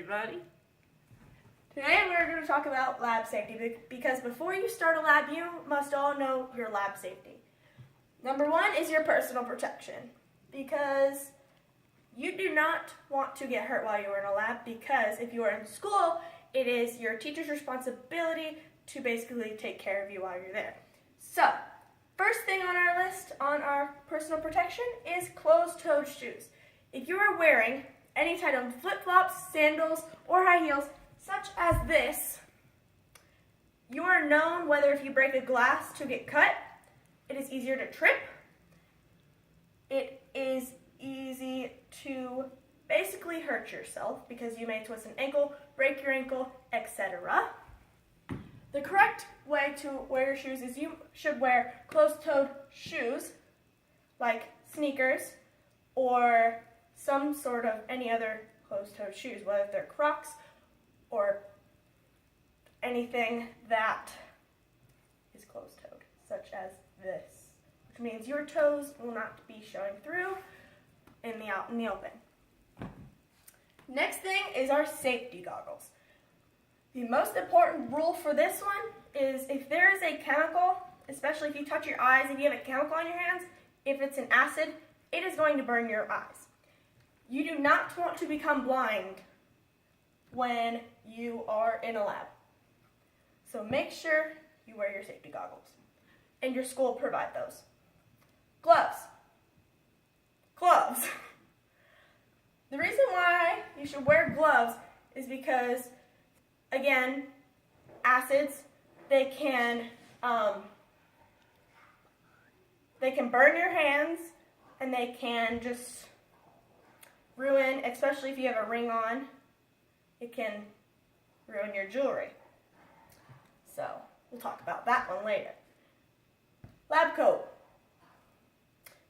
everybody. Today we're going to talk about lab safety because before you start a lab, you must all know your lab safety. Number one is your personal protection, because you do not want to get hurt while you're in a lab, because if you are in school, it is your teacher's responsibility to basically take care of you while you're there. So, first thing on our list on our personal protection is closed-toed shoes. If you are wearing any type of flip-flops, sandals, or high heels, such as this, you are known whether if you break a glass to get cut, it is easier to trip, it is easy to basically hurt yourself because you may twist an ankle, break your ankle, etc. The correct way to wear your shoes is you should wear closed-toed shoes like sneakers or some sort of any other closed-toed shoes, whether they're Crocs or anything that is closed-toed, such as this, which means your toes will not be showing through out in the open. Next thing is our safety goggles. The most important rule for this one is if there is a chemical, especially if you touch your eyes, if you have a chemical on your hands, if it's an acid, it is going to burn your eyes. You do not want to become blind when you are in a lab. So make sure you wear your safety goggles. And your school will provide those. Gloves. Gloves. The reason why you should wear gloves is because, again, acids, they can burn your hands, and they can just ruin, especially if you have a ring on, it can ruin your jewelry. So we'll talk about that one later. Lab coat.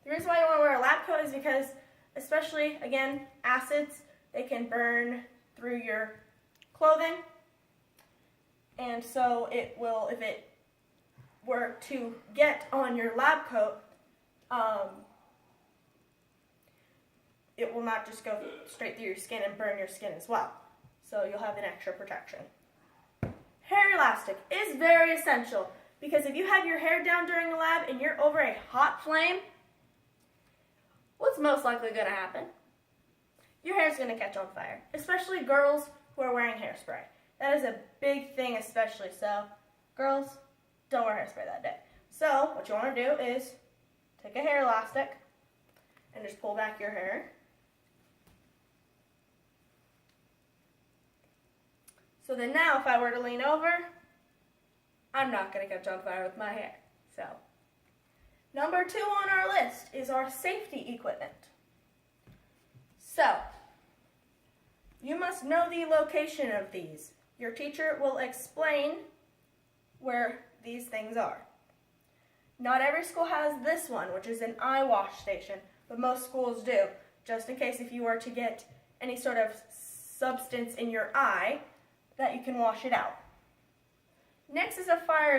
The reason why you want to wear a lab coat is because, especially, again, acids, they can burn through your clothing. And so it will, if it were to get on your lab coat, it will not just go straight through your skin and burn your skin as well. So you'll have an extra protection. Hair elastic is very essential, because if you have your hair down during a lab and you're over a hot flame, what's most likely going to happen? Your hair is going to catch on fire, especially girls who are wearing hairspray. That is a big thing, especially. So, girls, don't wear hairspray that day. So, what you want to do is take a hair elastic and just pull back your hair. So then now, if I were to lean over, I'm not going to catch on fire with my hair. So, number 2 on our list is our safety equipment. So, you must know the location of these. Your teacher will explain where these things are. Not every school has this one, which is an eye wash station, but most schools do, just in case if you were to get any sort of substance in your eye, that you can wash it out. Next is a fire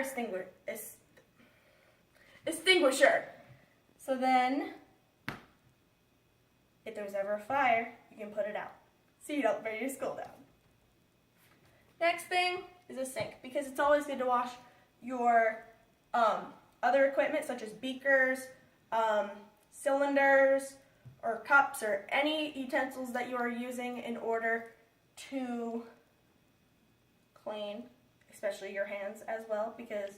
extinguisher. So then, if there's ever a fire, you can put it out, so you don't burn your school down. Next thing is a sink, because it's always good to wash your other equipment, such as beakers, cylinders, or cups, or any utensils that you are using in order to clean, especially your hands as well, because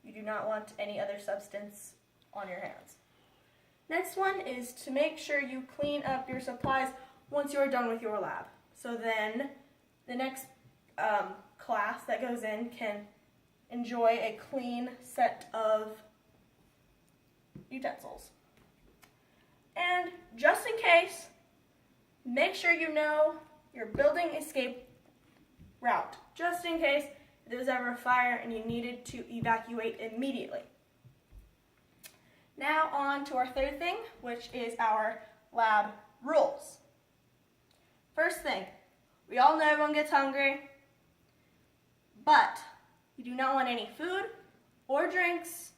you do not want any other substance on your hands. Next one is to make sure you clean up your supplies once you are done with your lab. So then the next class that goes in can enjoy a clean set of utensils. And just in case, make sure you know your building escape route, just in case there was ever a fire and you needed to evacuate immediately. Now on to our third thing, which is our lab rules. First thing, we all know everyone gets hungry, but you do not want any food or drinks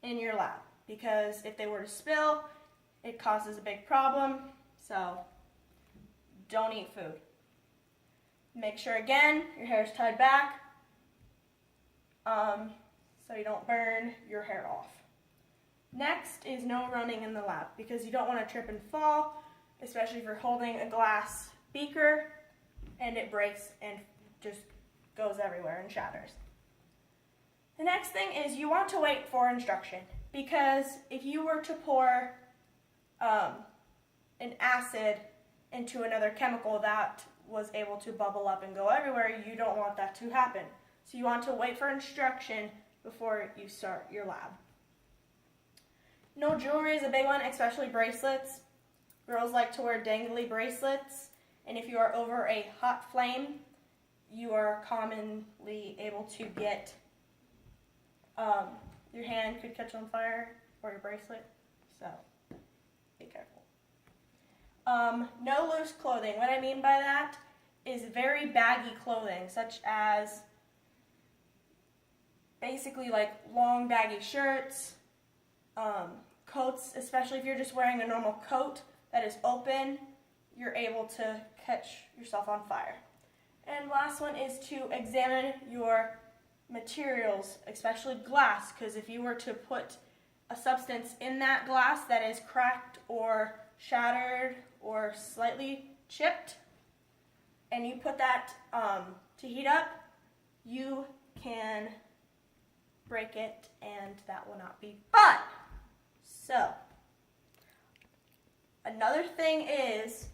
in your lab, because if they were to spill, it causes a big problem, so don't eat food. Make sure again your hair is tied back so you don't burn your hair off. Next is no running in the lab because you don't want to trip and fall, especially if you're holding a glass beaker and it breaks and just goes everywhere and shatters. The next thing is you want to wait for instruction because if you were to pour an acid into another chemical that was able to bubble up and go everywhere, you don't want that to happen. So you want to wait for instruction before you start your lab. No jewelry is a big one, especially bracelets. Girls like to wear dangly bracelets, and if you are over a hot flame, you are commonly able to get, your hand could catch on fire or your bracelet, so be careful. No loose clothing. What I mean by that is very baggy clothing, such as basically like long baggy shirts, coats, especially if you're just wearing a normal coat that is open, you're able to catch yourself on fire. And last one is to examine your materials, especially glass, because if you were to put a substance in that glass that is cracked or shattered or slightly chipped, and you put that to heat up, you can break it, and that will not be fun. So, another thing is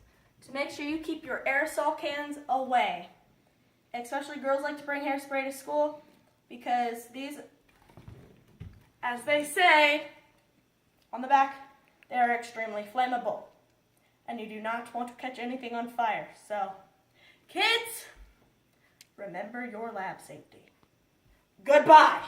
to make sure you keep your aerosol cans away. Especially girls like to bring hairspray to school because these, as they say on the back, they are extremely flammable. And you do not want to catch anything on fire. So, kids, remember your lab safety. Goodbye.